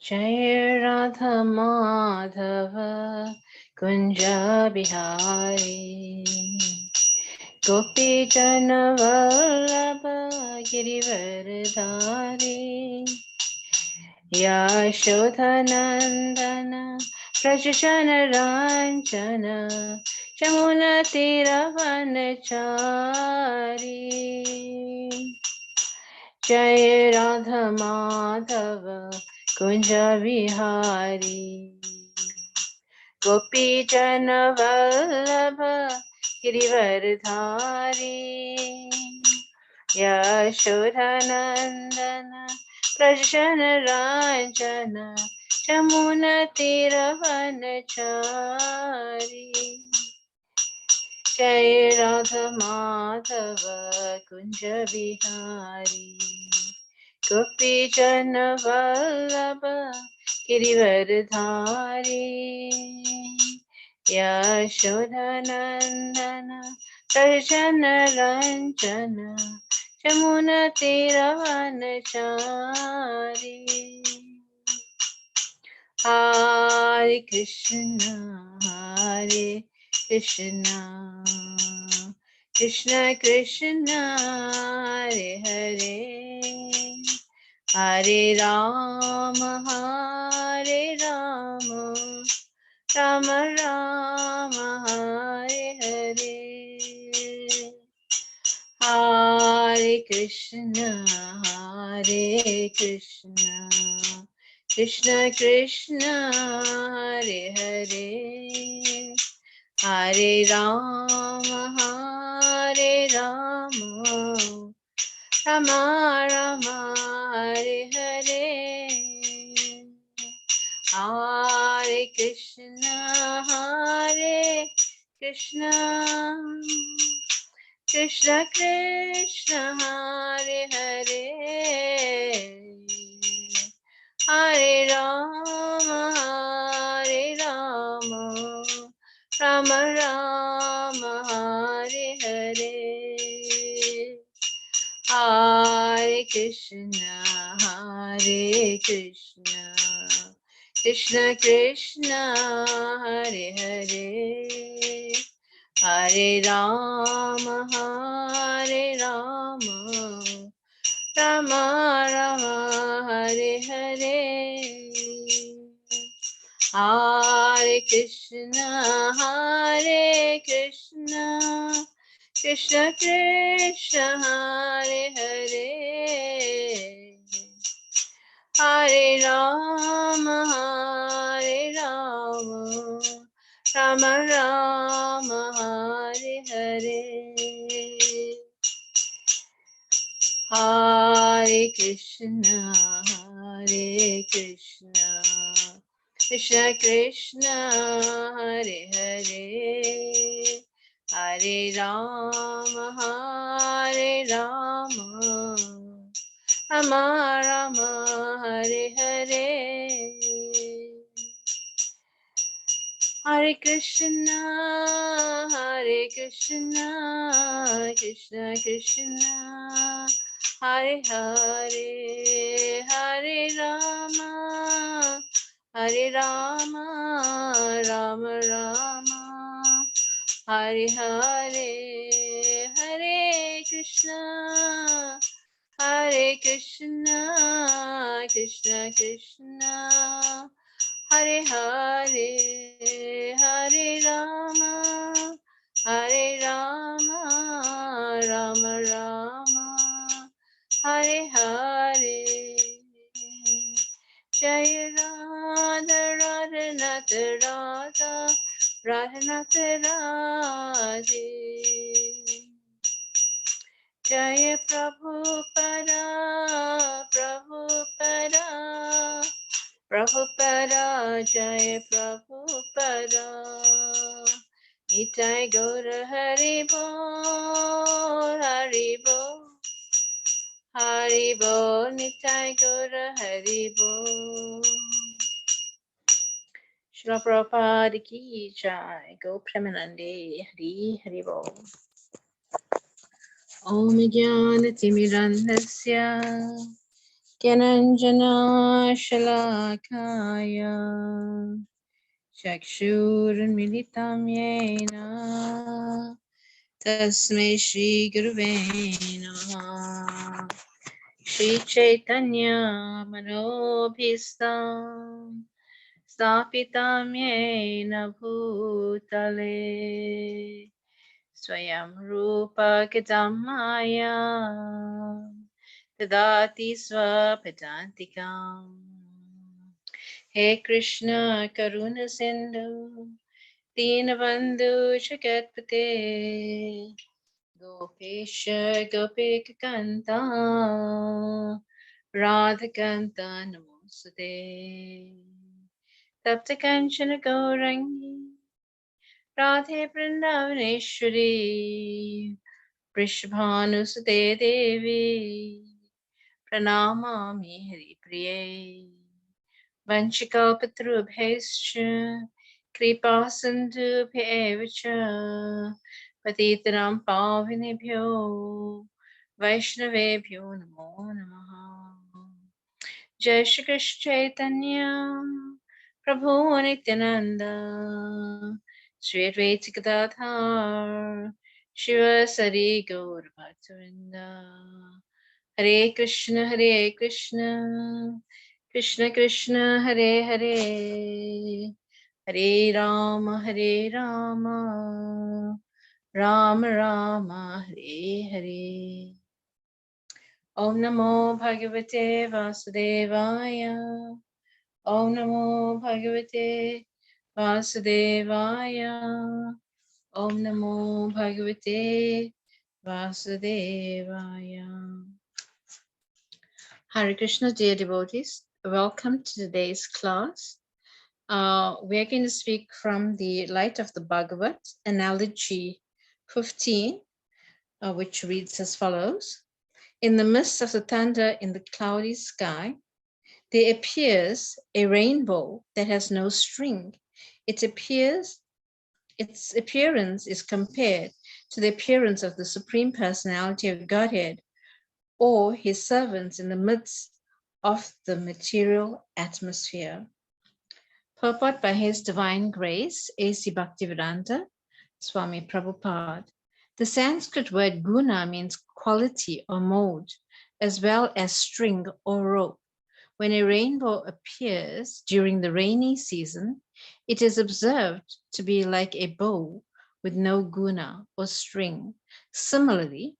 Jai Radha Madhava Kunja Bihari Gopi Jana Vallabha Girivardhari Yashodhanandana Prajajana Ranjana Jamuna Tiravanachari Jai Radha Madhava Kunja Vihari Gopi Jana Vallabha Girivardhari Yashodhanandana Prajana Ranjana Jamuna Tiravanachari Jai Radha Madhava Kunja Vihari Gopi Jana Vallabha Girivardhari Yashodhanandana Prajana Ranjana Jamuna Tiravanachari Hare Krishna Hare Krishna Krishna Krishna Hare Hare Hare Rama Hare Rama Rama Rama Hare Hare Hare Krishna Hare Krishna Krishna Krishna Hare Hare Hare Rama Hare Rama Rama Rama Hare Hare Hare Krishna Krishna Krishna Hare Hare Hare Rama Rama Rama Hare Hare Hare Krishna Krishna Krishna Hare Hare Hare Rama Rama Rama Hare Hare Hare Krishna Krishna Krishna Hare Hare Hare Rama Rama Rama Hare Hare Hare Krishna Krishna Krishna Hare Hare Hare Rama Rama Rama Hare Hare Hare Krishna Krishna Krishna Hare Hare Hare Rama Rama Rama Hare Hare Hare Krishna Krishna Krishna Hare Hare Hare Rama Rama Rama Hare Hare Jai Radha Radha Nata Radha Radha Nata Radhe Jaya Prabhupada Prabhupada Jaya Prabhupada Nitai Gaura Haribo Haribo Nitai Gaura Haribo Srila Prabhupada Ki Jai Go Premanande Haribo Om Jnana Timirandasya Gyananjana Shalakaya Chakshurmilitam Yena Tasmai Shri Guruve Namaha Shri Chaitanya Manobhistam Stapitam Yena Bhutale Swayam Rupa Kadamaya Tadati Swapadantikam He Krishna Karuna Sindhu Dinabandhu Jagatpate Gopesha Gopika Kanta Radhakanta Namosade Tapta Kanchana Gaurangi Radhe Vrindavaneshwari Vrishabhanusade Devi Pranamami Hari Priye Vanchikalpatrubhescha Kripa Sindhubhyevacha Patitanam Pavinebhyo Vaishnavebhyo Namo Namaha Jai Shri Krishna Chaitanya Prabhu Nityananda Shri Advaita Gadadhar Shivasari Gaur Bhaktavinda Hare Krishna Krishna Krishna Hare Hare Hare Rama Rama Rama Hare Hare Om Namo Bhagavate Vasudevaya Om Namo Bhagavate Vasudevaya Om Namo Bhagavate Vasudevaya. Hare Krishna, dear devotees. Welcome to today's class. We are going to speak from the Light of the Bhagavat, Analogy 15, which reads as follows. In the midst of the thunder in the cloudy sky, there appears a rainbow that has no string. Its appearance is compared to the appearance of the Supreme Personality of Godhead or his servants in the midst of the material atmosphere. Purport by His Divine Grace, A.C. Bhaktivedanta Swami Prabhupada. The Sanskrit word guna means quality or mode, as well as string or rope. When a rainbow appears during the rainy season, it is observed to be like a bow with no guna or string. Similarly,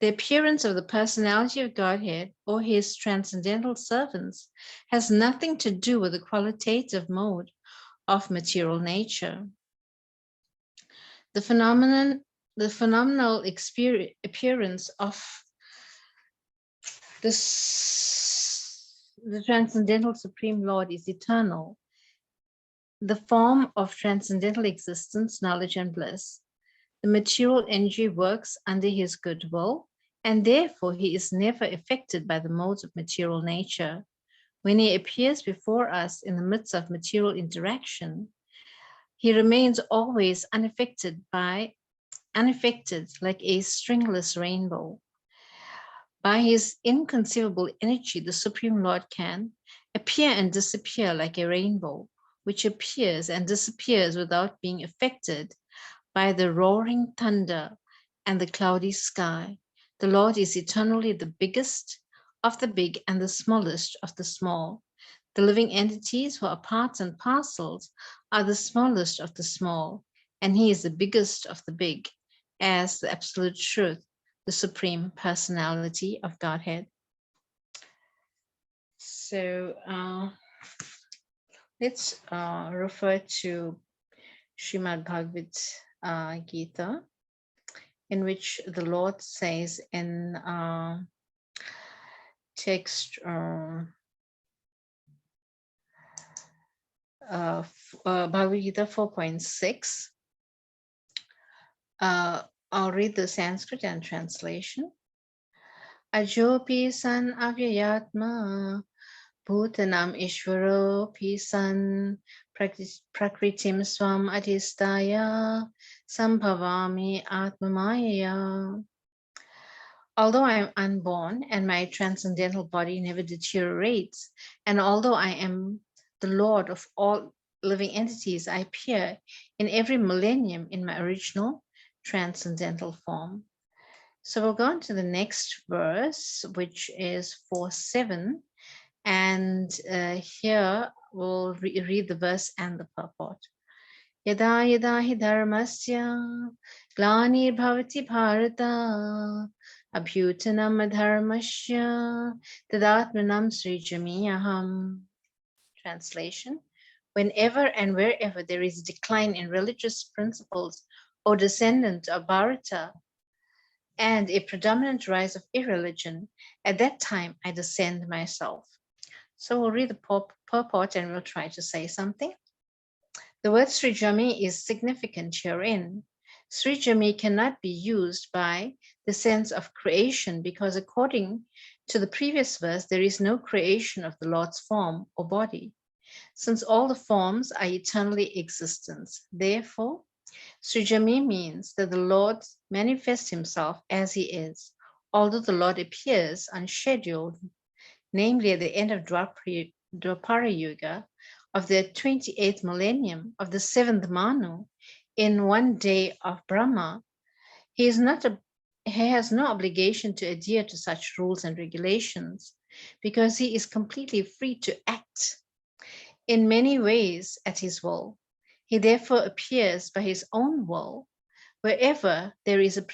the appearance of the personality of Godhead or his transcendental servants has nothing to do with the qualitative mode of material nature. The phenomenal appearance of the transcendental Supreme Lord is eternal, the form of transcendental existence, knowledge, and bliss. The material energy works under his goodwill, and therefore he is never affected by the modes of material nature. When he appears before us in the midst of material interaction, he remains always unaffected like a stringless rainbow. By his inconceivable energy, the Supreme Lord can appear and disappear like a rainbow, which appears and disappears without being affected by the roaring thunder and the cloudy sky. The Lord is eternally the biggest of the big and the smallest of the small. The living entities who are parts and parcels are the smallest of the small, and he is the biggest of the big, as the absolute truth, the Supreme Personality of Godhead. So let's refer to Srimad Bhagavad Gita, in which the Lord says in text Bhagavad Gita 4.6. I'll read the Sanskrit and translation. Ajopi san avyayatma bhutanam ishvaropi san prakritim swam adhistaya sambhavami atmamaya. Although I am unborn and my transcendental body never deteriorates, and although I am the Lord of all living entities, I appear in every millennium in my original transcendental form. So we'll go on to the next verse, which is 4:7. And here we'll read the verse and the purport. Yada yada hi dharmasya glanir bharata abhyutanam dharmasya tadatmanam srijamiyaham. Translation: whenever and wherever there is decline in religious principles or descendant of Bharata and a predominant rise of irreligion, at that time I descend myself. So we'll read the purport and we'll try to say something. The word Srijami is significant herein. Srijami cannot be used by the sense of creation because according to the previous verse, there is no creation of the Lord's form or body, since all the forms are eternally existent. Therefore, Srijami means that the Lord manifests himself as he is, although the Lord appears unscheduled, namely at the end of Dwapara Yuga, of the 28th millennium of the 7th Manu, in one day of Brahma. He has no obligation to adhere to such rules and regulations because he is completely free to act in many ways at his will. He therefore appears by his own will wherever there is a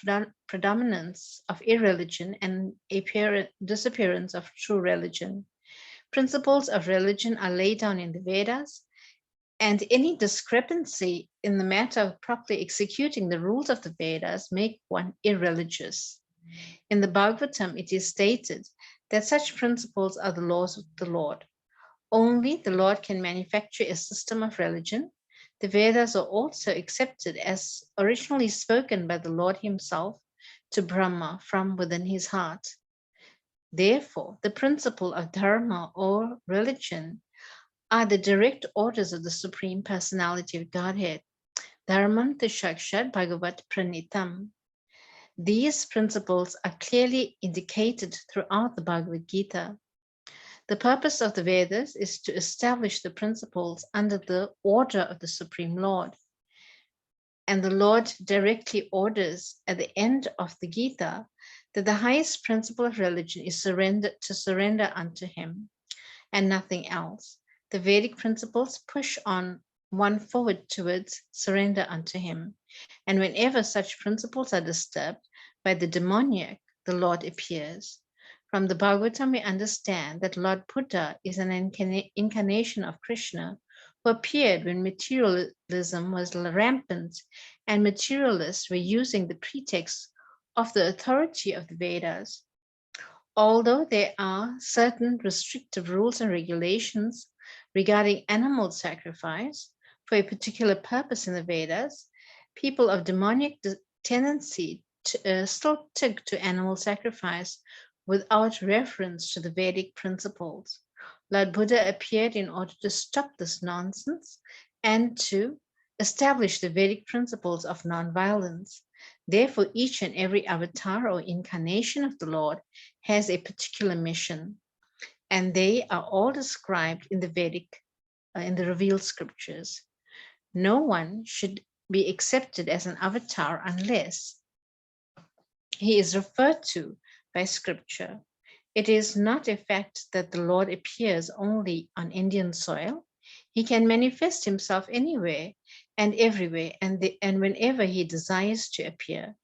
predominance of irreligion and a disappearance of true religion. Principles of religion are laid down in the Vedas, and any discrepancy in the matter of properly executing the rules of the Vedas make one irreligious. In the Bhagavatam, it is stated that such principles are the laws of the Lord. Only the Lord can manufacture a system of religion. The Vedas are also accepted as originally spoken by the Lord himself to Brahma from within his heart. Therefore, the principle of dharma or religion are the direct orders of the Supreme Personality of Godhead, Dharmam Tishakshat Bhagavat Pranitam. These principles are clearly indicated throughout the Bhagavad Gita. The purpose of the Vedas is to establish the principles under the order of the Supreme Lord. And the Lord directly orders at the end of the Gita that the highest principle of religion is to surrender unto him and nothing else. The Vedic principles push on one forward towards surrender unto him. And whenever such principles are disturbed by the demoniac, the Lord appears. From the Bhagavatam, we understand that Lord Buddha is an incarnation of Krishna who appeared when materialism was rampant and materialists were using the pretext of the authority of the Vedas. Although there are certain restrictive rules and regulations regarding animal sacrifice for a particular purpose in the Vedas, people of demonic tendency still took to animal sacrifice without reference to the Vedic principles. Lord Buddha appeared in order to stop this nonsense and to establish the Vedic principles of nonviolence. Therefore, each and every avatar or incarnation of the Lord has a particular mission, and they are all described in the in the revealed scriptures. No one should be accepted as an avatar unless he is referred to by scripture. It is not a fact that the Lord appears only on Indian soil. He can manifest himself anywhere and everywhere and whenever he desires to appear.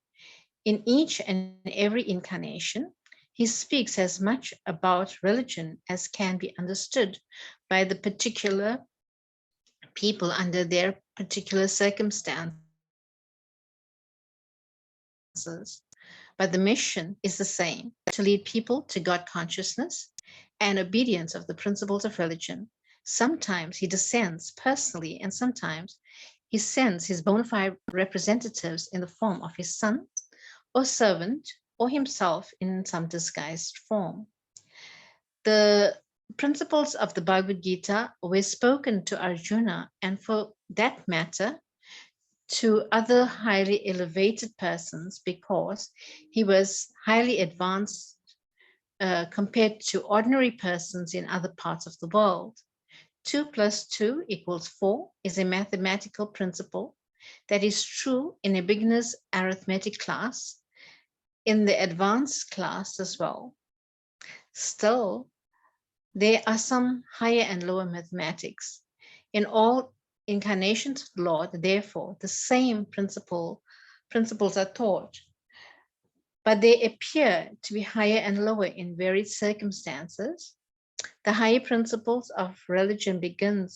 In each and every incarnation, he speaks as much about religion as can be understood by the particular people under their particular circumstances. But the mission is the same, to lead people to God consciousness and obedience of the principles of religion. Sometimes he descends personally, and sometimes he sends his bona fide representatives in the form of his son or servant or himself in some disguised form. The principles of the Bhagavad Gita were spoken to Arjuna, and for that matter, to other highly elevated persons because he was highly advanced compared to ordinary persons in other parts of the world. 2 plus 2 equals 4 is a mathematical principle that is true in a beginner's arithmetic class, in the advanced class as well. Still, there are some higher and lower mathematics. In all incarnations of the Lord, therefore, the same principles are taught, but they appear to be higher and lower in varied circumstances. The higher principles of religion begin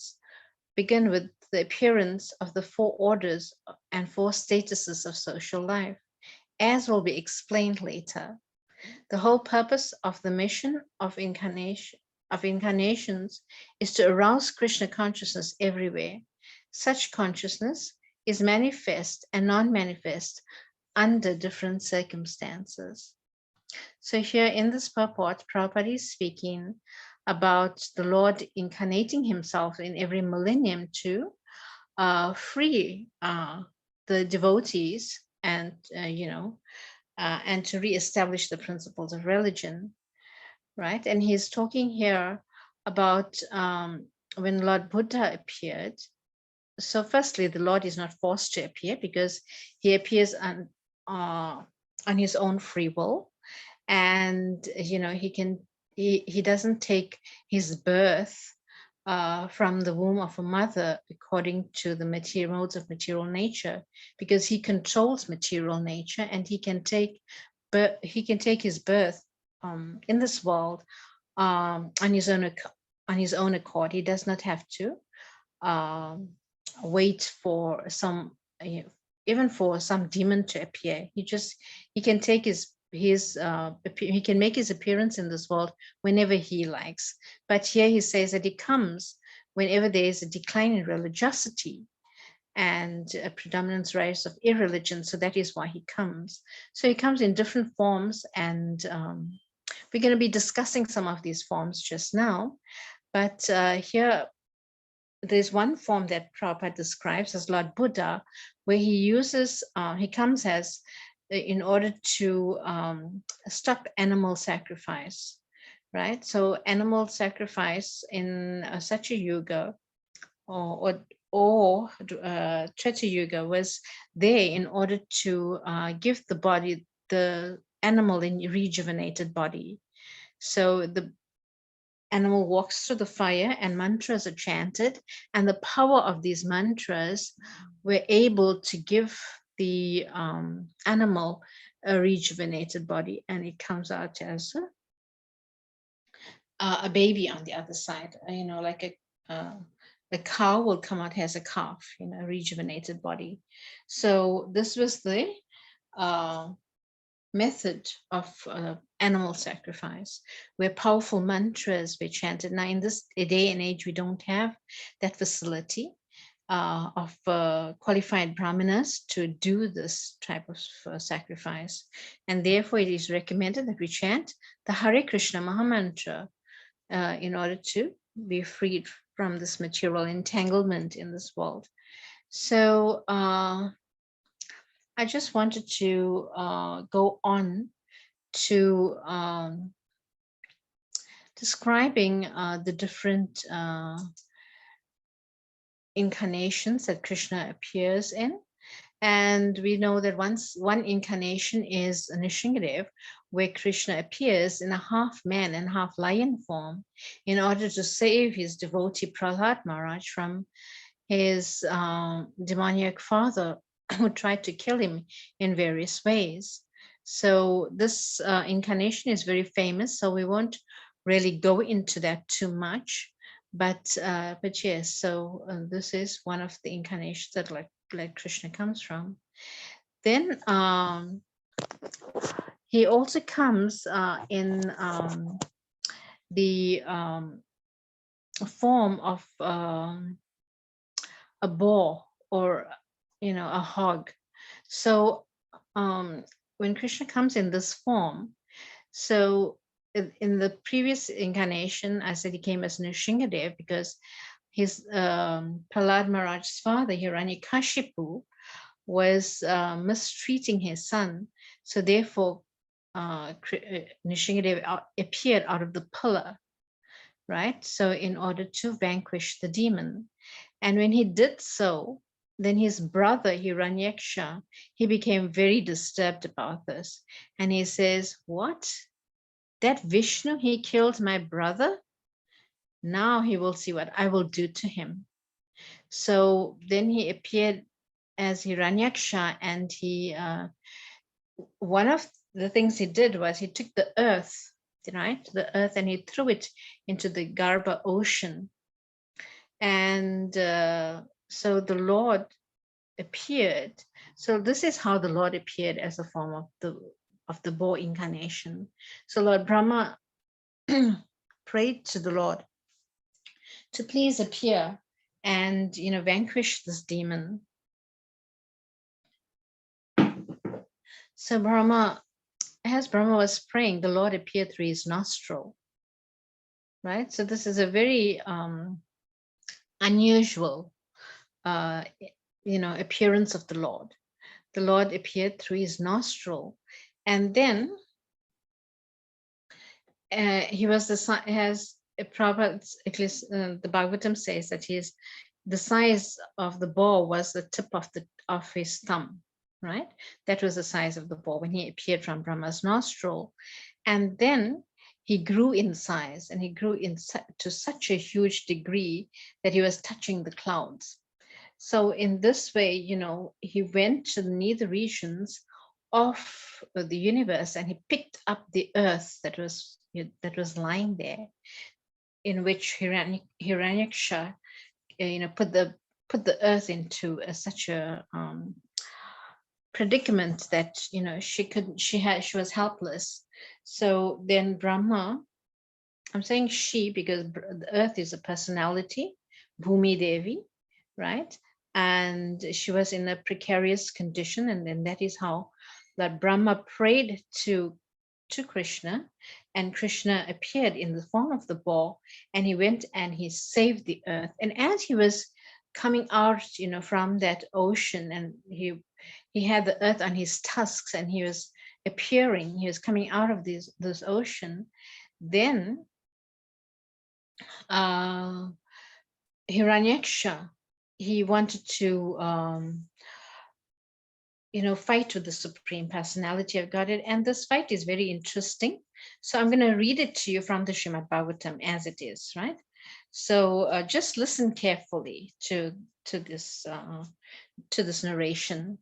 with the appearance of the 4 orders and 4 statuses of social life, as will be explained later. The whole purpose of the mission of incarnations is to arouse Krishna consciousness everywhere. Such consciousness is manifest and non-manifest under different circumstances. So here in this purport, Prabhupada is speaking about the Lord incarnating himself in every millennium to free the devotees and, and to reestablish the principles of religion, right? And he's talking here about when Lord Buddha appeared. So firstly, the Lord is not forced to appear because he appears on his own free will. And, he doesn't take his birth from the womb of a mother according to the material modes of material nature, because he controls material nature and he can take his birth in this world on his own accord. He does not have to wait for even for some demon to appear. He can take he can make his appearance in this world whenever he likes. But here he says that he comes whenever there is a decline in religiosity and a predominance rise of irreligion. So that is why he comes. So he comes in different forms, and we're going to be discussing some of these forms just now. But here there's one form that Prabhupada describes as Lord Buddha, where he comes as in order to stop animal sacrifice, right? So animal sacrifice in Satya Yuga or Treta Yuga was there in order to give the animal a rejuvenated body. So the animal walks through the fire and mantras are chanted, and the power of these mantras were able to give the animal a rejuvenated body, and it comes out as a baby on the other side, like a cow will come out as a calf, a rejuvenated body. So this was the method of animal sacrifice, where powerful mantras were chanted. Now, in this day and age, we don't have that facility of qualified brahmanas to do this type of sacrifice. And therefore, it is recommended that we chant the Hare Krishna Mahamantra in order to be freed from this material entanglement in this world. So I just wanted to go on to describing the different incarnations that Krishna appears in. And we know that one incarnation is Nrsimhadev, where Krishna appears in a half man and half lion form in order to save his devotee Prahlad Maharaj from his demoniac father who tried to kill him in various ways. So this incarnation is very famous, so we won't really go into that too much. But yes, so this is one of the incarnations that like Krishna comes from. Then he also comes in the form of a boar or a hog. So when Krishna comes in this form, so in the previous incarnation, I said he came as Nrsimhadev because his Prahlad Maharaj's father, Hiranyakashipu, was mistreating his son. So therefore, Nishingadevi appeared out of the pillar, right? So in order to vanquish the demon. And when he did so, then his brother Hiranyaksha, he became very disturbed about this. And he says, what? That Vishnu, he killed my brother? Now he will see what I will do to him. So then he appeared as Hiranyaksha, and he one of the things he did was he took the earth, right, the earth, and he threw it into the Garbha ocean. And so the Lord appeared. So this is how the Lord appeared as a form of the boar incarnation. So Lord Brahma prayed to the Lord to please appear and vanquish this demon. So as Brahma was praying, the Lord appeared through his nostril, right? So this is a very unusual appearance of the Lord. The Lord appeared through his nostril, and then he was the Prabhupada, at least the Bhagavatam says that the size of the boar was the tip of his thumb, right? That was the size of the boar when he appeared from Brahma's nostril. And then he grew in size, and he grew to such a huge degree that he was touching the clouds. So in this way, he went to the nether regions of the universe, and he picked up the earth that was lying there, in which Hiranyaksha, put the earth into such a predicament that she was helpless. So then Brahma, I'm saying she because the earth is a personality, Bhumi Devi, right? And she was in a precarious condition, and then that is how that Brahma prayed to Krishna, and Krishna appeared in the form of the boar, and he went and he saved the earth. And as he was coming out, from that ocean, and he had the earth on his tusks, and he was coming out of this ocean, then Hiranyaksha, he wanted to fight with the Supreme Personality of Godhead. And this fight is very interesting. So I'm going to read it to you from the Srimad Bhagavatam as it is, right? So just listen carefully to this narration.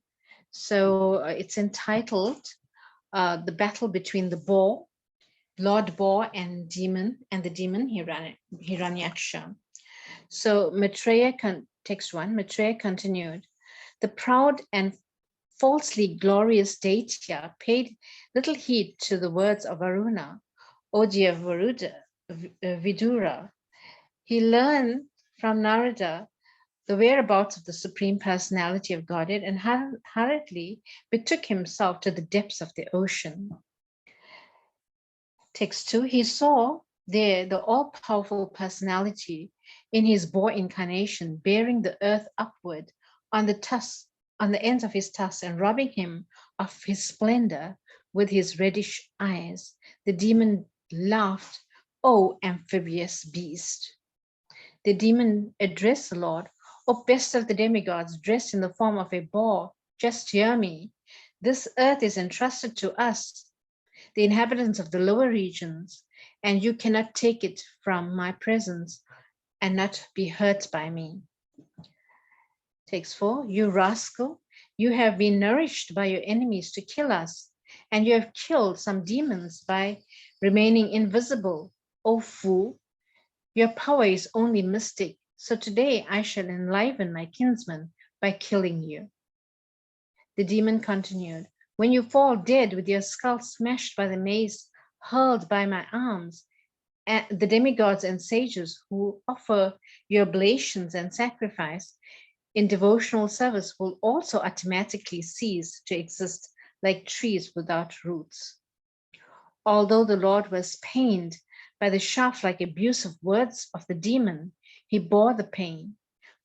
So it's entitled "The Battle Between the Boar, Lord Boar, and the demon Hiranyaksha." So Maitreya, text 1, Maitreya continued, "The proud and falsely glorious Daitya paid little heed to the words of Varuna, O dear Vidura. He learned from Narada the whereabouts of the Supreme Personality of Godhead, and hurriedly betook himself to the depths of the ocean." Text 2, he saw there the all-powerful personality in his boar incarnation, bearing the earth upward on the ends of his tusks, and robbing him of his splendor with his reddish eyes. The demon laughed, "O amphibious beast." The demon addressed the Lord, "O best of the demigods, dressed in the form of a boar, just hear me. This earth is entrusted to us, the inhabitants of the lower regions, and you cannot take it from my presence and not be hurt by me." Text 4, "You rascal, you have been nourished by your enemies to kill us, and you have killed some demons by remaining invisible. O fool, your power is only mystic, so today I shall enliven my kinsman by killing you." The demon continued, "When you fall dead with your skull smashed by the mace hurled by my arms, the demigods and sages who offer your oblations and sacrifice in devotional service will also automatically cease to exist like trees without roots." Although the Lord was pained by the shaft-like abusive words of the demon, he bore the pain,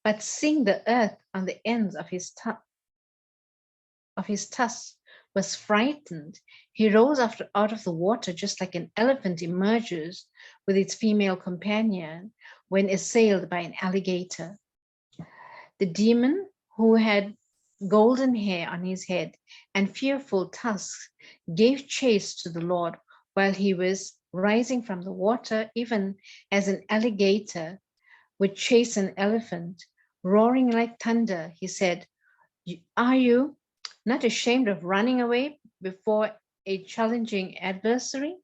but seeing the earth on the ends of his of his tusks was frightened. He rose out of the water just like an elephant emerges with its female companion when assailed by an alligator. The demon, who had golden hair on his head and fearful tusks, gave chase to the Lord while he was rising from the water, even as an alligator would chase an elephant. Roaring like thunder, he said, "Are you not ashamed of running away before a challenging adversary?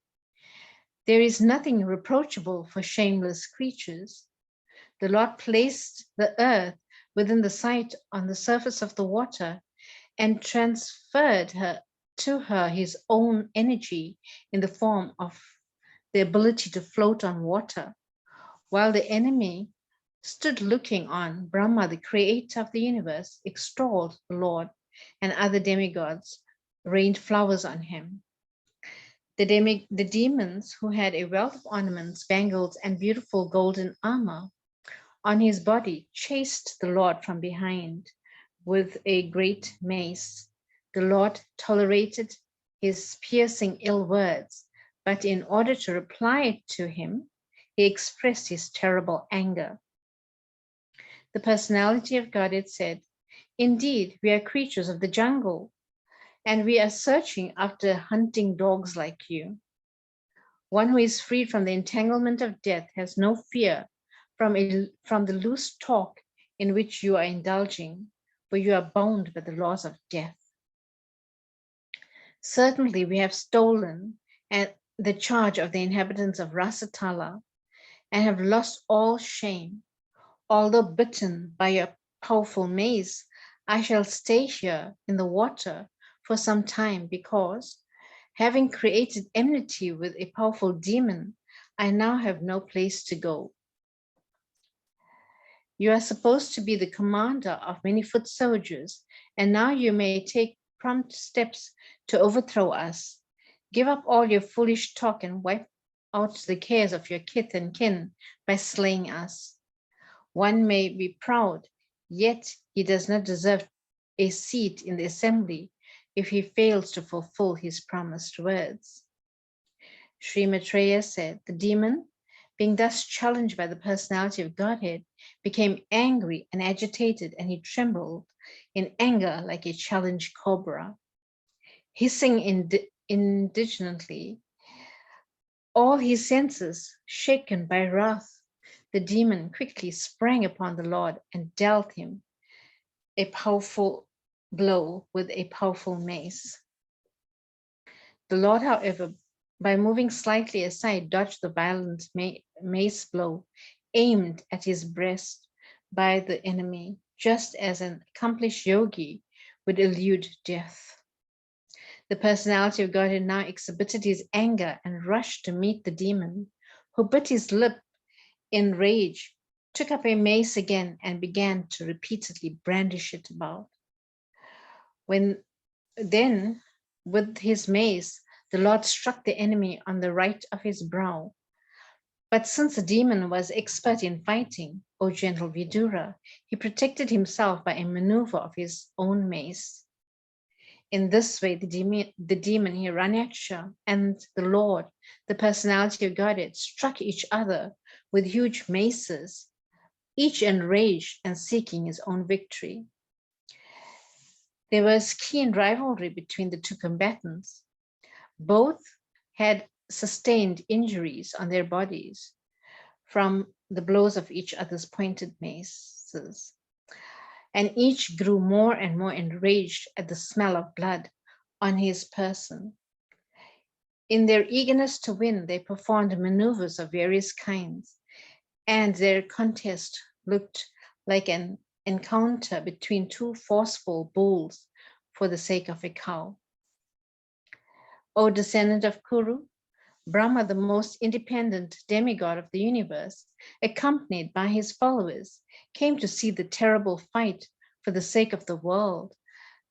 There is nothing reproachable for shameless creatures." The Lord placed the earth within the sight on the surface of the water and transferred to her his own energy in the form of the ability to float on water. While the enemy stood looking on, Brahma, the creator of the universe, extolled the Lord, and other demigods rained flowers on him. The demons, who had a wealth of ornaments, bangles, and beautiful golden armor on his body, chased the Lord from behind with a great mace. The Lord tolerated his piercing ill words, but in order to reply to him, he expressed his terrible anger. The personality of Godhead said, "Indeed, we are creatures of the jungle, and we are searching after hunting dogs like you. One who is freed from the entanglement of death has no fear from the loose talk in which you are indulging, for you are bound by the laws of death. Certainly we have stolen the charge of the inhabitants of Rasatala and have lost all shame. Although bitten by your powerful mace, I shall stay here in the water for some time because, having created enmity with a powerful demon, I now have no place to go. You are supposed to be the commander of many foot soldiers, and now you may take prompt steps to overthrow us. Give up all your foolish talk and wipe out the cares of your kith and kin by slaying us. One may be proud, yet he does not deserve a seat in the assembly if he fails to fulfill his promised words." Sri Maitreya said, the demon, being thus challenged by the personality of Godhead, became angry and agitated, and he trembled in anger like a challenged cobra. Hissing indignantly, all his senses shaken by wrath, the demon quickly sprang upon the Lord and dealt him a powerful blow with a powerful mace. The Lord, however, by moving slightly aside, dodged the violent mace blow aimed at his breast by the enemy, just as an accomplished yogi would elude death. The personality of God had now exhibited his anger and rushed to meet the demon, who bit his lip in rage, took up a mace again, and began to repeatedly brandish it about. Then, with his mace, the Lord struck the enemy on the right of his brow. But since the demon was expert in fighting, O gentle Vidura, he protected himself by a maneuver of his own mace. In this way, the demon Hiranyaksha and the Lord, the personality of Godhead, struck each other with huge maces, each enraged and seeking his own victory. There was keen rivalry between the two combatants. Both had sustained injuries on their bodies from the blows of each other's pointed maces, and each grew more and more enraged at the smell of blood on his person. In their eagerness to win, they performed maneuvers of various kinds, and their contest looked like an encounter between two forceful bulls for the sake of a cow. O descendant of Kuru, Brahma, the most independent demigod of the universe, accompanied by his followers, came to see the terrible fight for the sake of the world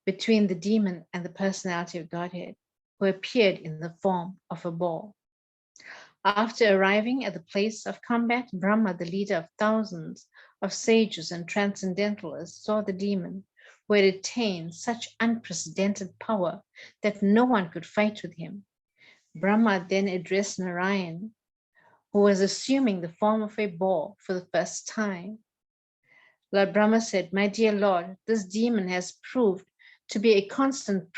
between the demon and the personality of Godhead, who appeared in the form of a boar. After arriving at the place of combat, Brahma, the leader of thousands of sages and transcendentalists, saw the demon, who had attained such unprecedented power that no one could fight with him. Brahma then addressed Narayan, who was assuming the form of a boar for the first time. Lord Brahma said, "My dear Lord, this demon has proved to be a constant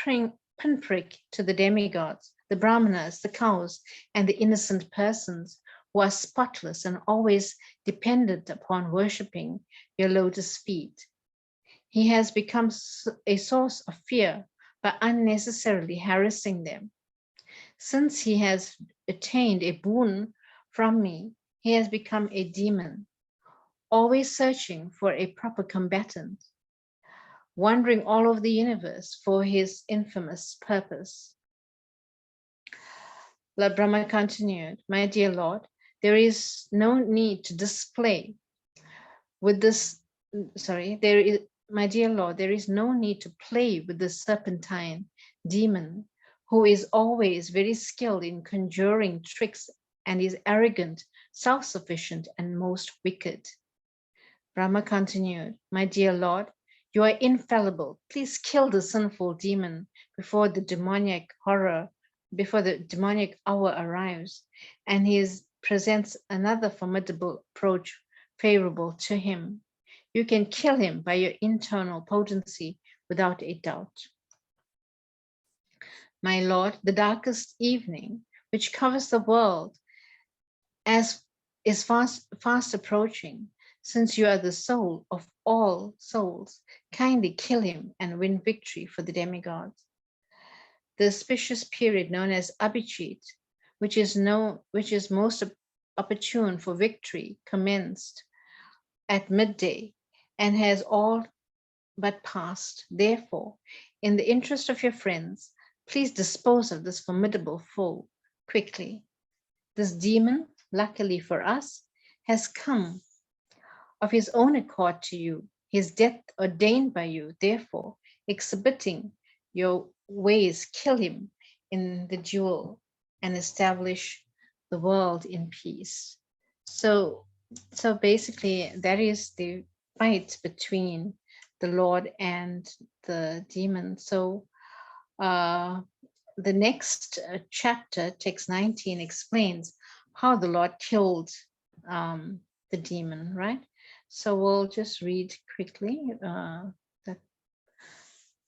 pinprick to the demigods, the brahmanas, the cows, and the innocent persons who are spotless and always dependent upon worshipping your lotus feet. He has become a source of fear by unnecessarily harassing them. Since he has attained a boon from me, he has become a demon, always searching for a proper combatant, wandering all over the universe for his infamous purpose." Lord Brahma continued, "My dear Lord, there is no need to display with this, my dear Lord, there is no need to play with the serpentine demon who is always very skilled in conjuring tricks and is arrogant, self-sufficient, and most wicked." Brahma continued, "My dear Lord, you are infallible. Please kill the sinful demon before the demoniac hour arrives, and he presents another formidable approach favorable to him. You can kill him by your internal potency without a doubt." My Lord, the darkest evening, which covers the world, is fast approaching. Since you are the soul of all souls, kindly kill him and win victory for the demigods. The auspicious period known as Abhichit, which is most opportune for victory, commenced at midday and has all but passed. Therefore, in the interest of your friends, please dispose of this formidable foe quickly. This demon, luckily for us, has come of his own accord to you, his death ordained by you. Therefore, exhibiting your ways, kill him in the duel and establish the world in peace. So basically, that is the fight between the Lord and the demon. So the next chapter, text 19, explains how the Lord killed the demon, right? So we'll just read quickly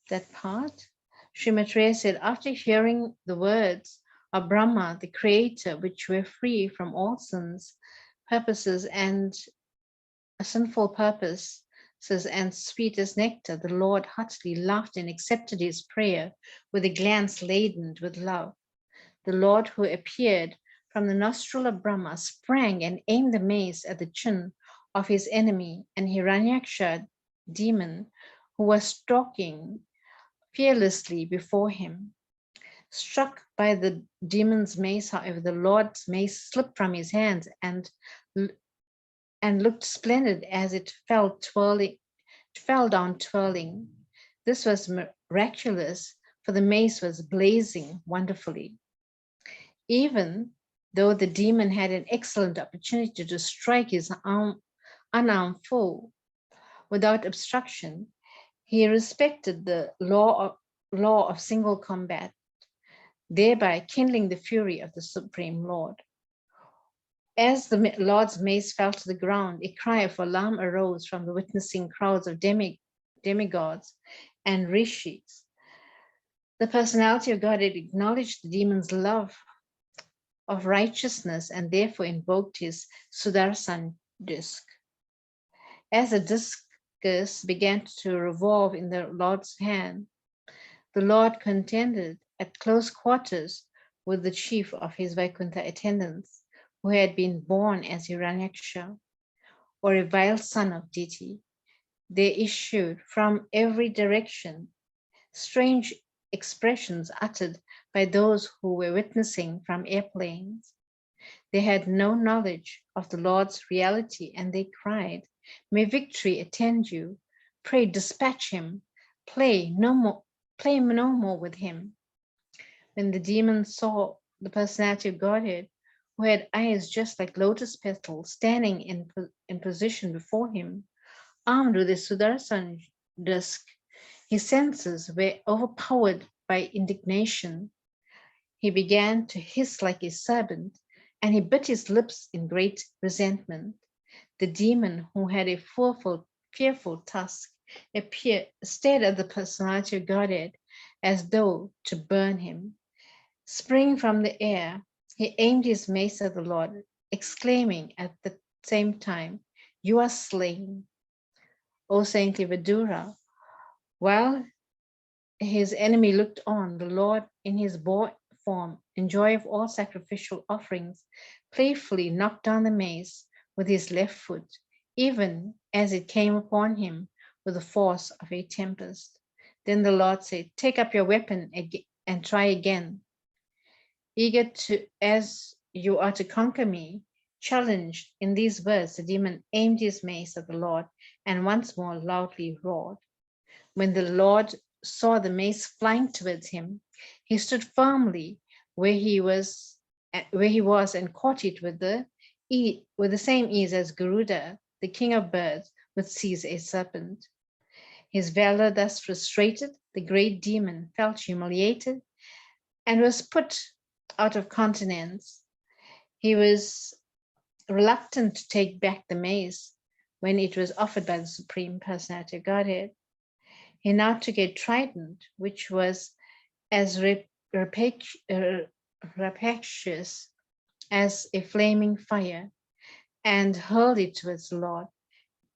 that part. Sri Maitreya said, "After hearing the words of Brahma, the creator, which were free from all sins, purposes, and sinful purposes, and sweet as nectar, the Lord heartily laughed and accepted his prayer with a glance laden with love. The Lord, who appeared from the nostril of Brahma, sprang and aimed the mace at the chin of his enemy, and Hiranyaksha demon, who was stalking fearlessly before him. Struck by the demon's mace, however, the Lord's mace slipped from his hands and looked splendid as it fell down twirling. This was miraculous, for the mace was blazing wonderfully. Even though the demon had an excellent opportunity to strike his unarmed foe without obstruction, he respected the law of single combat, thereby kindling the fury of the Supreme Lord. As the Lord's mace fell to the ground, a cry of alarm arose from the witnessing crowds of demigods and rishis. The personality of God had acknowledged the demon's love of righteousness and therefore invoked his Sudarshan disc. As the discus began to revolve in the Lord's hand, the Lord contended at close quarters with the chief of his Vaikuntha attendants, who had been born as Hiranyaksha, or a vile son of Diti. There issued from every direction strange expressions uttered by those who were witnessing from airplanes. They had no knowledge of the Lord's reality, and they cried, "May victory attend you. Pray dispatch him. Play no more with him." When the demon saw the personality of Godhead, who had eyes just like lotus petals, standing in position before him, armed with a Sudarshan disc, His senses were overpowered by indignation. He began to hiss like a serpent, and he bit his lips in great resentment. The demon, who had a fearful tusk, stared at the personality of Godhead as though to burn him. Springing from the air, he aimed his mace at the Lord, exclaiming at the same time, "You are slain, O saintly Vidura." While his enemy looked on, the Lord, in his boar form, in joy of all sacrificial offerings, playfully knocked down the mace with his left foot, even as it came upon him with the force of a tempest. Then the Lord said, "Take up your weapon and try again." Eager to as you are to conquer me, challenged in these words, the demon aimed his mace at the Lord and once more loudly roared. When the Lord saw the mace flying towards him, he stood firmly where he was and caught it with the same ease as Garuda, the king of birds, would seize a serpent. His valor thus frustrated, the great demon felt humiliated and was put out of countenance. He was reluctant to take back the mace when it was offered by the Supreme Personality of Godhead. He now took a trident, which was as rapacious as a flaming fire, and hurled it towards the Lord,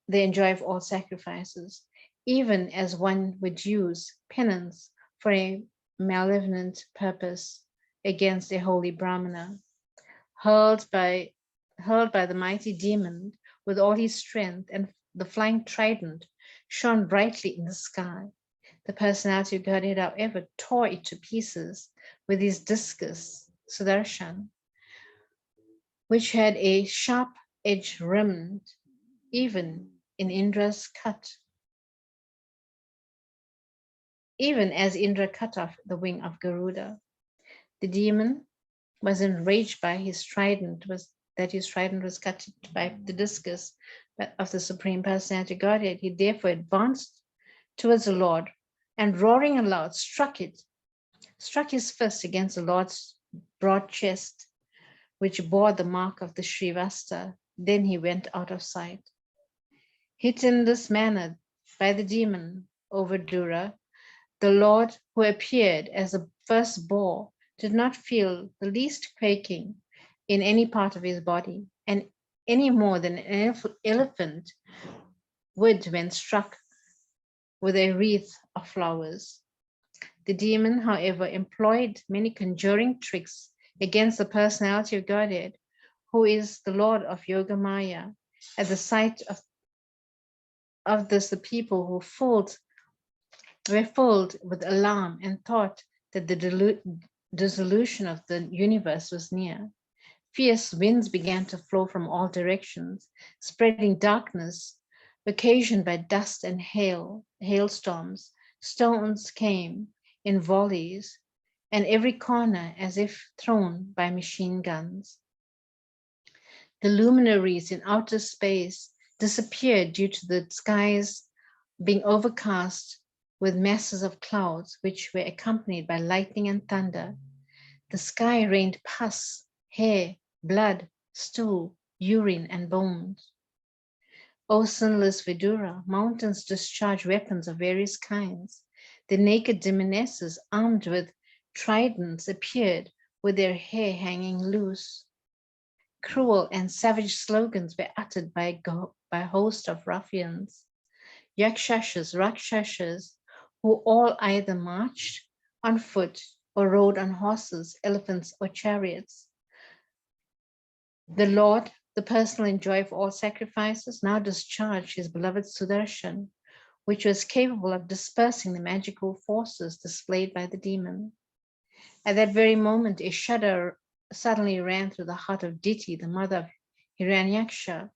the enjoyer of all sacrifices, even as one would use penance for a malevolent purpose against a holy Brahmana. Hurled by the mighty demon with all his strength, and the flying trident shone brightly in the sky. The personality of Godhead, however, tore it to pieces with his discus, Sudarshan, which had a sharp edge rimmed even in Indra's cut, even as Indra cut off the wing of Garuda. The demon was enraged by his trident was cut by the discus of the Supreme Personality of Godhead. He therefore advanced towards the Lord and, roaring aloud, struck his fist against the Lord's broad chest, which bore the mark of the Srivasta. Then he went out of sight. Hit in this manner by the demon, O Vidura, the Lord, who appeared as the first boar, did not feel the least quaking in any part of his body, and any more than an elephant would when struck with a wreath of flowers. The demon, however, employed many conjuring tricks against the personality of Godhead, who is the Lord of Yoga Maya. At the sight of this, the people were filled with alarm and thought that the dissolution of the universe was near. Fierce winds began to flow from all directions, spreading darkness occasioned by dust and hailstorms. Stones came in volleys, and every corner as if thrown by machine guns. The luminaries in outer space disappeared due to the skies being overcast with masses of clouds, which were accompanied by lightning and thunder. The sky rained pus, hair, blood, stool, urine, and bones. O sinless Vidura, mountains discharged weapons of various kinds. The naked demonesses, armed with tridents, appeared with their hair hanging loose. Cruel and savage slogans were uttered by a host of ruffians, Rakshasas, who all either marched on foot or rode on horses, elephants, or chariots. The Lord, the personal enjoyer of all sacrifices, now discharged his beloved Sudarshan, which was capable of dispersing the magical forces displayed by the demon. At that very moment, a shudder suddenly ran through the heart of Diti, the mother of Hiranyaksha.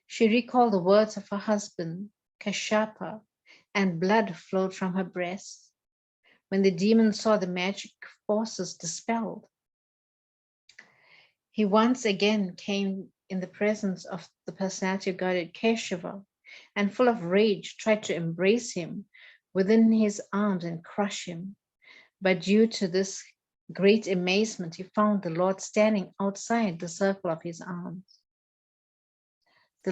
She recalled the words of her husband, Kashyapa, and blood flowed from her breast. When the demon saw the magic forces dispelled, he once again came in the presence of the personality of Godhead Keshava, and full of rage tried to embrace him within his arms and crush him. But due to this great amazement, he found the Lord standing outside the circle of his arms. The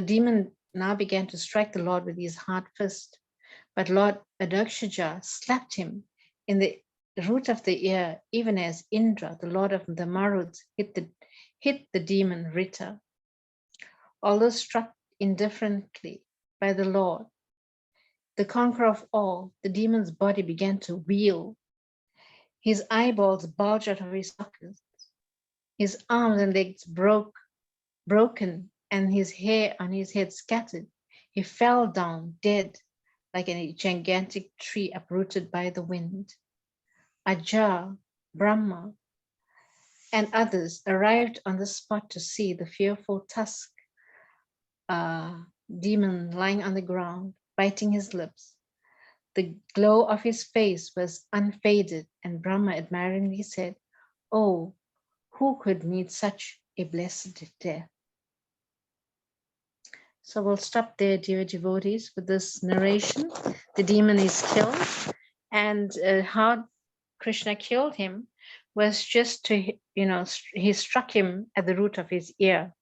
demon now began to strike the Lord with his hard fist. But Lord Adakshaja slapped him in the root of the ear, even as Indra, the Lord of the Maruts, hit the demon Rita. Although struck indifferently by the Lord, the conqueror of all, the demon's body began to wheel. His eyeballs bulged out of his sockets. His arms and legs broken, and his hair on his head scattered. He fell down dead, like a gigantic tree uprooted by the wind. Aja, Brahma, and others arrived on the spot to see the fearful tusk demon lying on the ground, biting his lips. The glow of his face was unfaded, and Brahma admiringly said, "Oh, who could meet such a blessed death?" So we'll stop there, dear devotees, with this narration. The demon is killed, and how Krishna killed him was just to, he struck him at the root of his ear,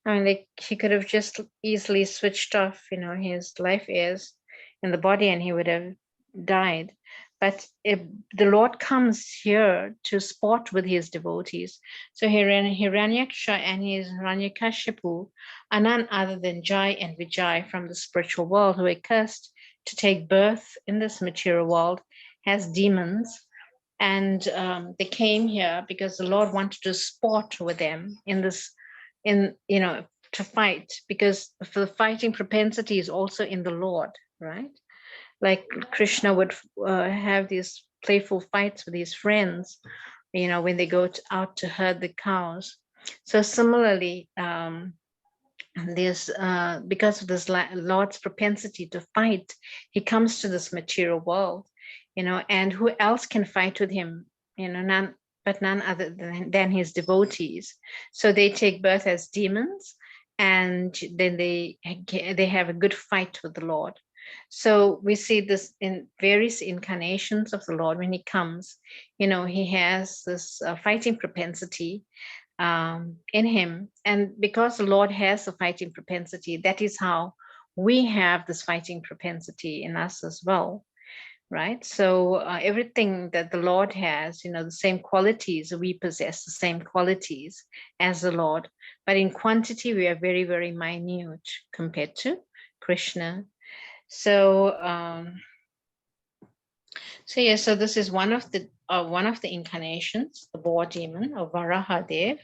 I mean, like he could have just easily switched off, his life airs in the body and he would have died. But the Lord comes here to sport with his devotees. So Hiranyaksha and his Hiranyakashipu are none other than Jai and Vijay from the spiritual world, who are cursed to take birth in this material world as demons. And they came here because the Lord wanted to sport with them to fight, because the fighting propensity is also in the Lord, right? Like Krishna would have these playful fights with his friends, when they go out to herd the cows. So similarly, because of this Lord's propensity to fight, he comes to this material world, and who else can fight with him? None other than his devotees. So they take birth as demons, and then they have a good fight with the Lord. So we see this in various incarnations of the Lord. When he comes, he has this fighting propensity in him. And because the Lord has a fighting propensity, that is how we have this fighting propensity in us as well, right? So everything that the Lord has, the same qualities, we possess the same qualities as the Lord, but in quantity we are very, very minute compared to Krishna. So so this is one of the incarnations, the boar demon of Varahadev.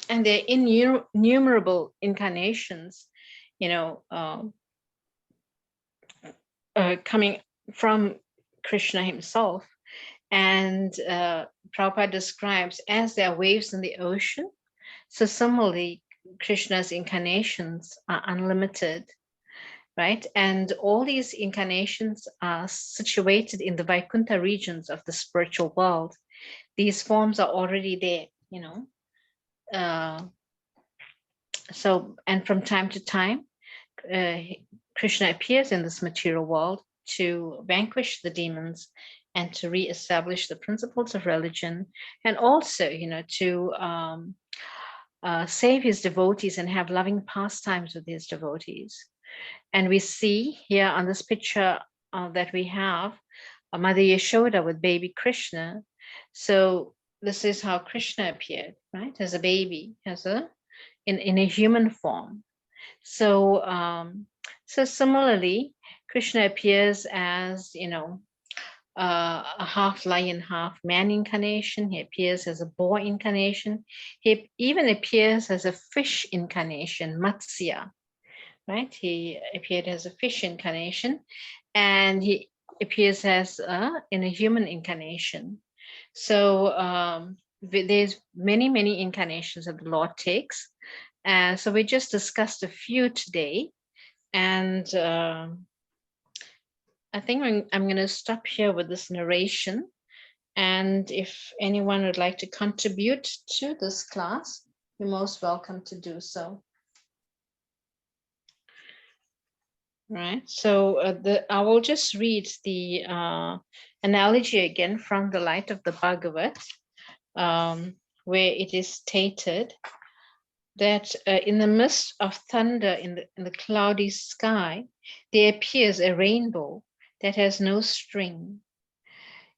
And there are innumerable incarnations, coming from Krishna himself. And Prabhupada describes as there are waves in the ocean. So similarly, Krishna's incarnations are unlimited, right? And all these incarnations are situated in the Vaikuntha regions of the spiritual world. These forms are already there, so, and from time to time, Krishna appears in this material world to vanquish the demons and to reestablish the principles of religion, and also, to save his devotees and have loving pastimes with his devotees. And we see here on this picture that we have Mother Yashoda with baby Krishna. So this is how Krishna appeared, right? As a baby, in a human form. So so similarly, Krishna appears as a half lion, half man incarnation. He appears as a boar incarnation. He even appears as a fish incarnation, Matsya, right? He appeared as a fish incarnation, and he appears as in a human incarnation. So there's many incarnations that the Lord takes. So we just discussed a few today, and I think I'm going to stop here with this narration. And if anyone would like to contribute to this class, you're most welcome to do so. Right. So I will just read the analogy again from the light of the Bhagavat, where it is stated that in the midst of thunder in the cloudy sky, there appears a rainbow that has no string.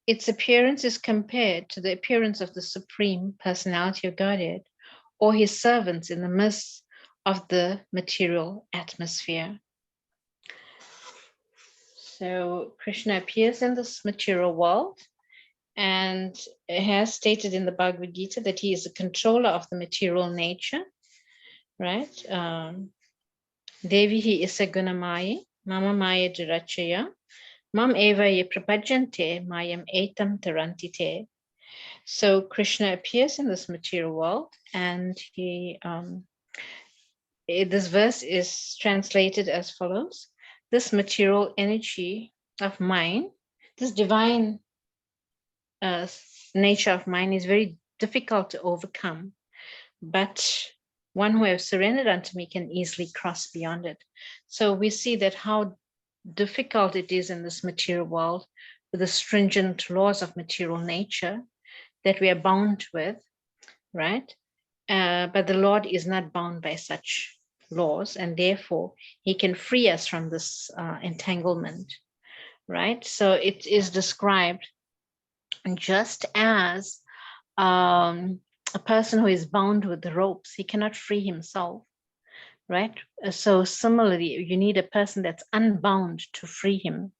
Its appearance is compared to the appearance of the Supreme Personality of Godhead or his servants in the midst of the material atmosphere. So Krishna appears in this material world and has stated in the Bhagavad Gita that he is the controller of the material nature, right? Devi hi isa gunamaya, mama maya dirachaya, mam eva ye prapajante mayam etam tarantite. So Krishna appears in this material world, and this verse is translated as follows: this material energy of mine, this divine nature of mine is very difficult to overcome, but one who has surrendered unto me can easily cross beyond it. So we see that how difficult it is in this material world with the stringent laws of material nature that we are bound with, right? But the Lord is not bound by such laws, and therefore he can free us from this entanglement, right? So it is described just as a person who is bound with the ropes, he cannot free himself, right? So similarly, you need a person that's unbound to free him.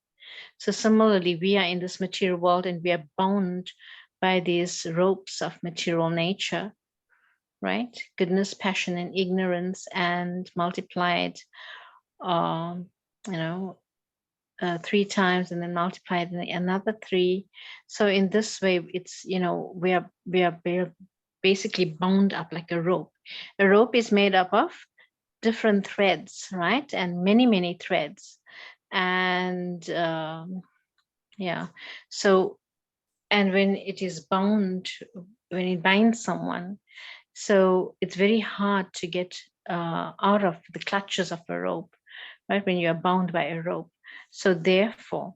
So similarly, we are in this material world and we are bound by these ropes of material nature, right? Goodness, passion, and ignorance, and multiplied, you know, 3 times and then multiplied another 3. So in this way, it's, you know, we are basically bound up like a rope. A rope is made up of different threads, right? And many threads. And yeah, so, and when it is bound, when it binds someone, so it's very hard to get out of the clutches of a rope, right? When you are bound by a rope. So therefore,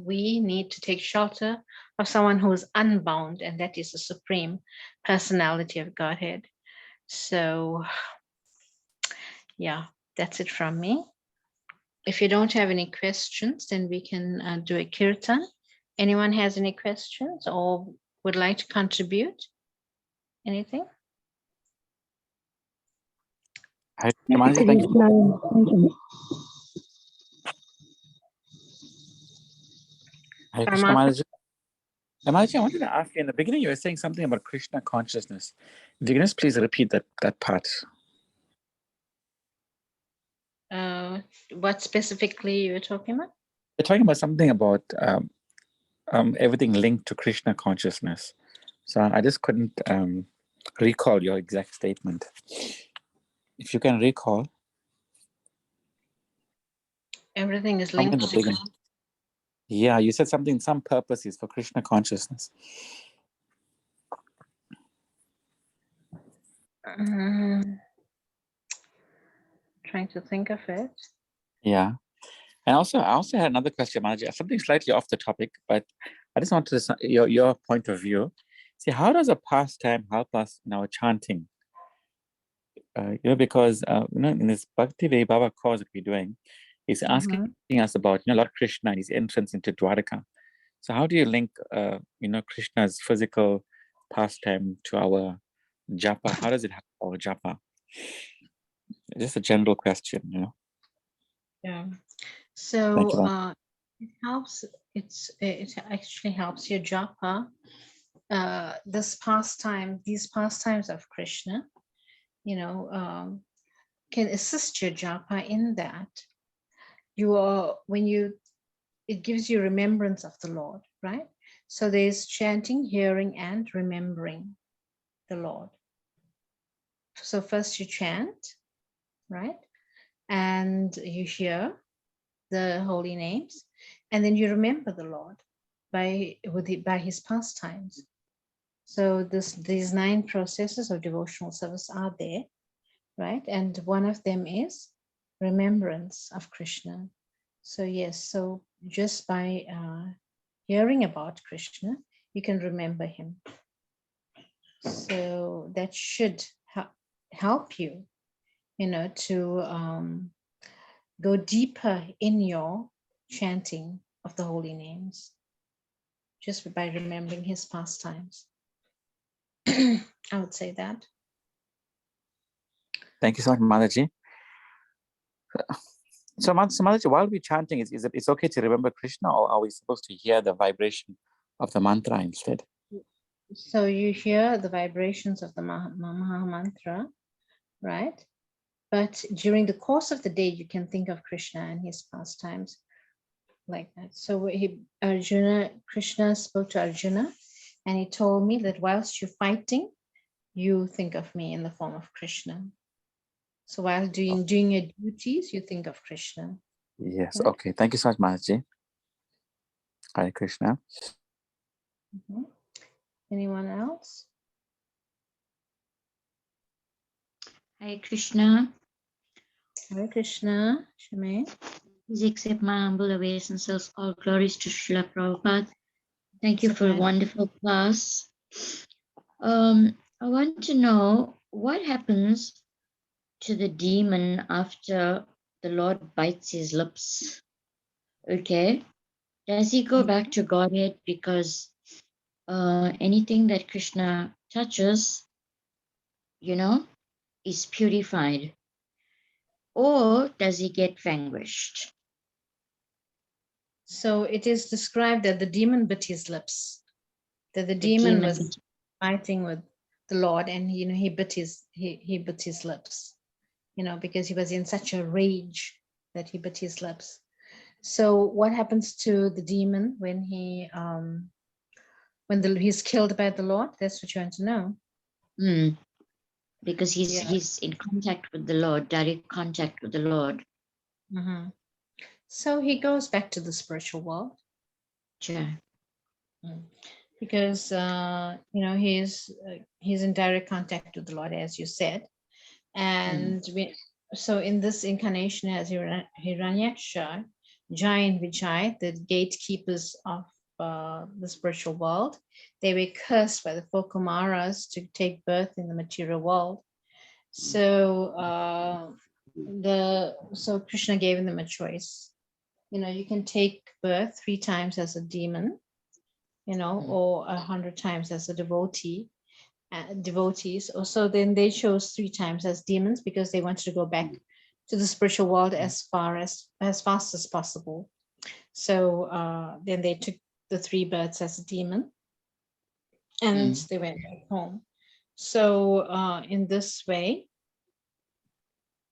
we need to take shelter of someone who is unbound, and that is the Supreme Personality of Godhead. So yeah, that's it from me. If you don't have any questions, then we can do a kirtan. Anyone has any questions or would like to contribute? Anything? Hi, Manaji, thank you. Hi, Krishna Manaji. Manaji, I wanted to ask you, in the beginning, you were saying something about Krishna consciousness. If you can just please repeat that part. What specifically you were talking about? You're talking about something about everything linked to Krishna consciousness. So I just couldn't recall your exact statement. If you can recall. Everything is linked to Krishna. Yeah, you said something, some purpose is for Krishna consciousness. Trying to think of it. Yeah. And I also had another question, Manaji, something slightly off the topic, but I just wanted to your point of view. See, how does a pastime help us in our chanting? Because in this Bhakti Way Baba course that we're doing, he's asking us about Lord Krishna and his entrance into Dwaraka. So how do you link Krishna's physical pastime to our japa? How does it help our japa? Just a general question, Yeah. So it helps. It actually helps your japa. These pastimes of Krishna, can assist your japa in that. It gives you remembrance of the Lord, right? So there's chanting, hearing, and remembering the Lord. So first you chant, right? And you hear the holy names, and then you remember the Lord by his pastimes. So these 9 processes of devotional service are there, right? And one of them is remembrance of Krishna. So yes, so just by hearing about Krishna, you can remember him. So that should help you, to go deeper in your chanting of the holy names, just by remembering his pastimes. I would say that. Thank you so much, Mataji. So Mataji, while we're chanting, is it it's okay to remember Krishna, or are we supposed to hear the vibration of the mantra instead? So you hear the vibrations of the Maha Mantra, right? But during the course of the day, you can think of Krishna and his pastimes like that. So Krishna spoke to Arjuna, and he told me that whilst you're fighting, you think of me in the form of Krishna. So while doing your duties, you think of Krishna. Yes. Yeah? Okay. Thank you so much, Mataji. Hare Krishna. Mm-hmm. Anyone else? Hare Krishna. Hare Krishna, Shemaine. Please accept my humble obeisances. All glories to Srila Prabhupada. Thank you for a wonderful class. I want to know what happens to the demon after the Lord bites his lips. Okay. Does he go back to Godhead because anything that Krishna touches, is purified? Or does he get vanquished? So it is described that the demon bit his lips, that the demon was fighting with the Lord, and he bit his lips, because he was in such a rage that he bit his lips. So what happens to the demon when he's killed by the Lord? That's what you want to know. Because he's in contact with the Lord, direct contact with the Lord. Mm-hmm. So he goes back to the spiritual world. Sure. Because he's in direct contact with the Lord, as you said, and so in this incarnation as Hiranyaksha, Jai and Vijay, the gatekeepers of the spiritual world, they were cursed by the four Kumaras to take birth in the material world. So so Krishna gave them a choice. You can take birth 3 times as a demon, or 100 times as a devotees. Also, then they chose 3 times as demons because they wanted to go back to the spiritual world as fast as possible. So then they took the 3 births as a demon, and they went back home. So in this way,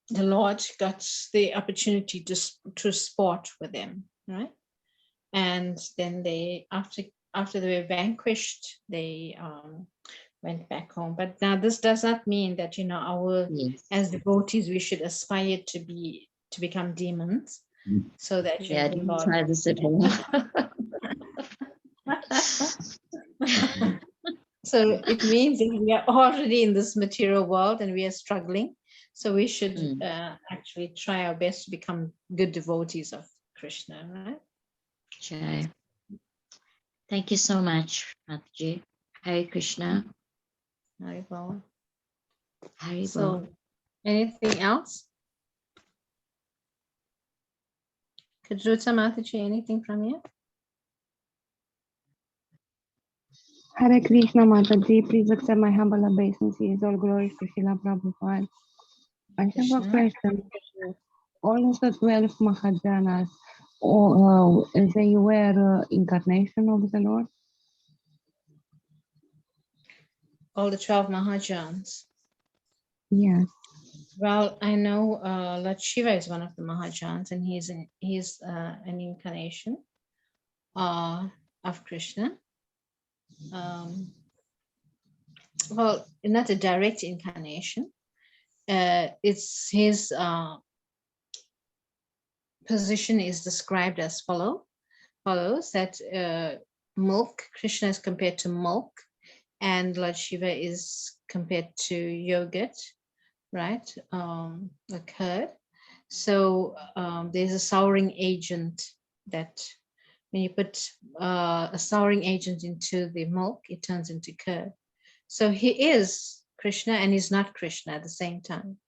the Lord got the opportunity to sport with them, right? And then they, after they were vanquished, they went back home. But now this does not mean that as devotees we should aspire to become demons, so that I didn't try this at all. So it means that we are already in this material world and we are struggling, so we should actually try our best to become good devotees of Krishna, right? Sure. Thank you so much, Mataji. Hare Krishna. Haribol. Haribol. So anything else? Kajruta Mataji, anything from you? Hare Krishna Mataji, please accept my humble obeisances. All glories to Srila Prabhupada. I have a question. All of the 12 Mahajanas, they were incarnation of the Lord? All the 12 Mahajans? Yes. Well, I know Lord Shiva is one of the Mahajans, and he's an incarnation of Krishna. Well, not a direct incarnation. It's his position is described as follows that milk, Krishna is compared to milk, and Lord Shiva is compared to yogurt, right? A curd. So there's a souring agent that when you put a souring agent into the milk, it turns into curd. So he is Krishna and he's not Krishna at the same time,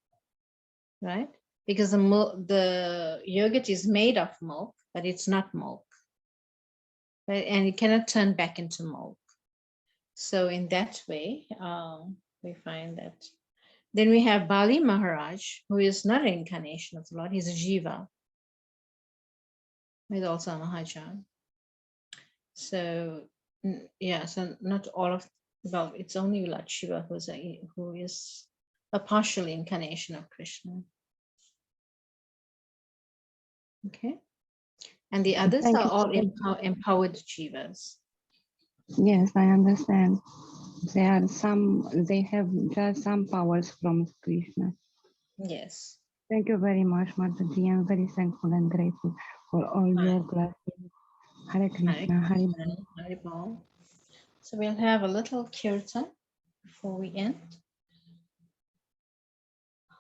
right? Because the yogurt is made of milk, but it's not milk, right? And it cannot turn back into milk. So in that way, we find that. Then we have Bali Maharaj, who is not an incarnation of the Lord. He's a Jiva. He's also a Mahajan. So yeah, so not all of, well, it's only Lord Shiva who is a partial incarnation of Krishna. Okay. And the others Thank are you. all empowered Jivas. Yes, I understand. They have just some powers from Krishna. Yes. Thank you very much, Mataji. I'm very thankful and grateful for all your classes. Hare Krishna, Hare Bol. Hare Bol. So we'll have a little kirtan before we end.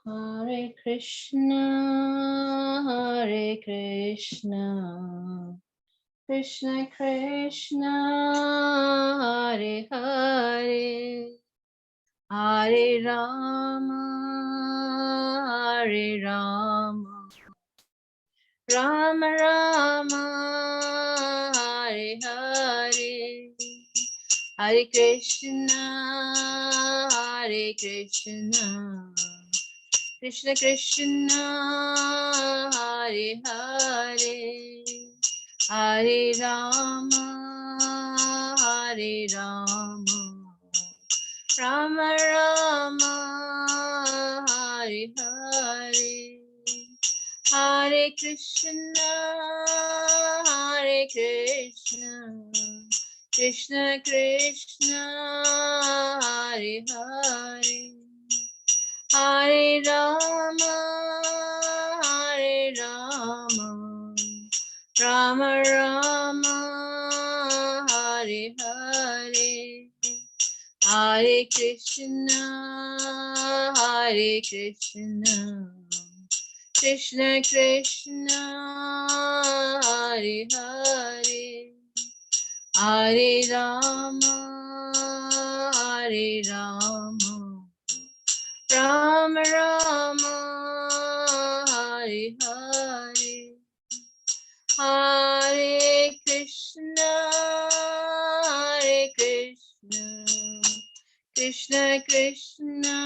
Hare Krishna, Hare Krishna, Krishna Krishna, Hare Hare, Hare Rama, Hare Rama, Rama Rama, Hare Hare, Hare Krishna, Hare Krishna, Krishna Krishna, Hare Hare, Hare Rama, Hare Rama, Rama Rama, Hare Hare, Hare Krishna, Hare Krishna, Krishna Krishna, Hare Hare, Hare Rama, Hare Rama, Rama Rama, Hare Hare, Hare Krishna, Hare Krishna, Krishna Krishna, Hare Hare, Hare Rama, Hare Rama, Rama Rama, Hare Hare, Hare Krishna, Hare Krishna, Krishna Krishna,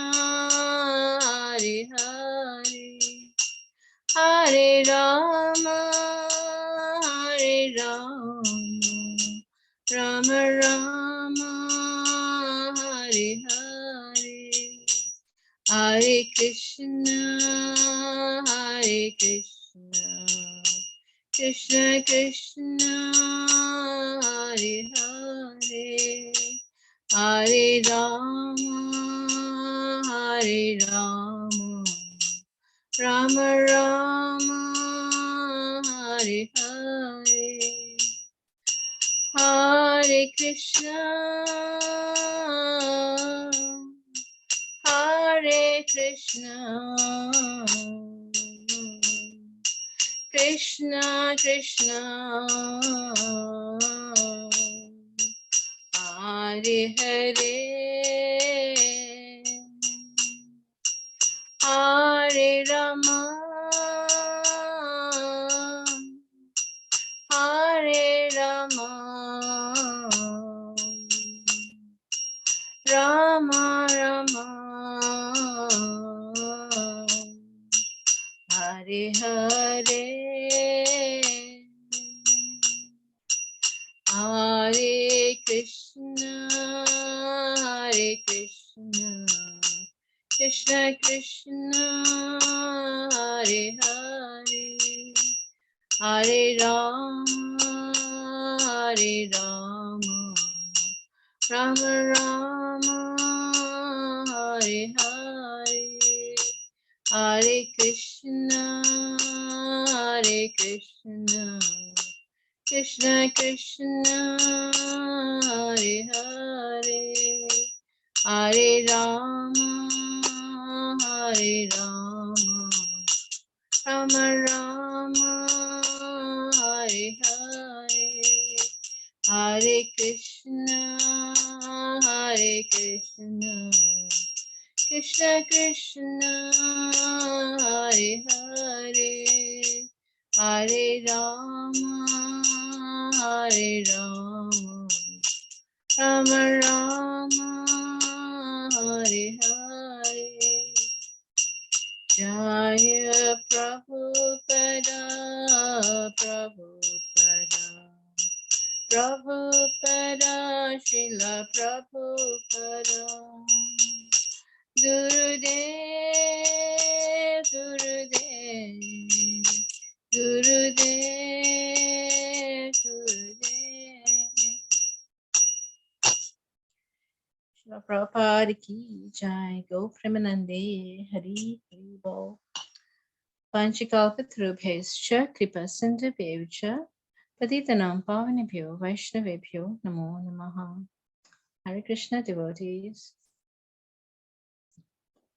Hare Hare, Hare Rama, Hare Rama, Rama Rama, Hare Hare, Hare Krishna, Hare Krishna, Krishna Krishna, Hare Hare, Hare Rama, Hare Rama, Rama Rama, Hare Hare, Hare Krishna, Hare Krishna, Krishna Krishna, Hare Hare, Hare Rama, Hare Rama, Rama Rama, Hare Hare, Hare Krishna, Hare Krishna, Krishna Krishna, Hare Hare, Hare Rama, Hare Rama, Rama Rama, Hare Hare, Hare Krishna, Hare Krishna, Krishna Krishna, Hare Hare, Hare Rama, Hare Rama, Rama Rama, Hare Hare, Hare Krishna, Krishna Krishna, Hare Hare, Hare Rama, Rama Rama, Hare Hare. Jaya Prabhupada, Prabhupada, Prabhupada, Srila Prabhupada. Gurudev, Gurudev, Gurudev, Gurudev. Srila Prabhupada ki jai, Go Premanande, Hari Hari Bol. Panchakalpatarubhyascha kripa sindhubhyavcha patitanam pavanebhyo Vaishnavebhyo namo namaha. Hare Krishna devotees.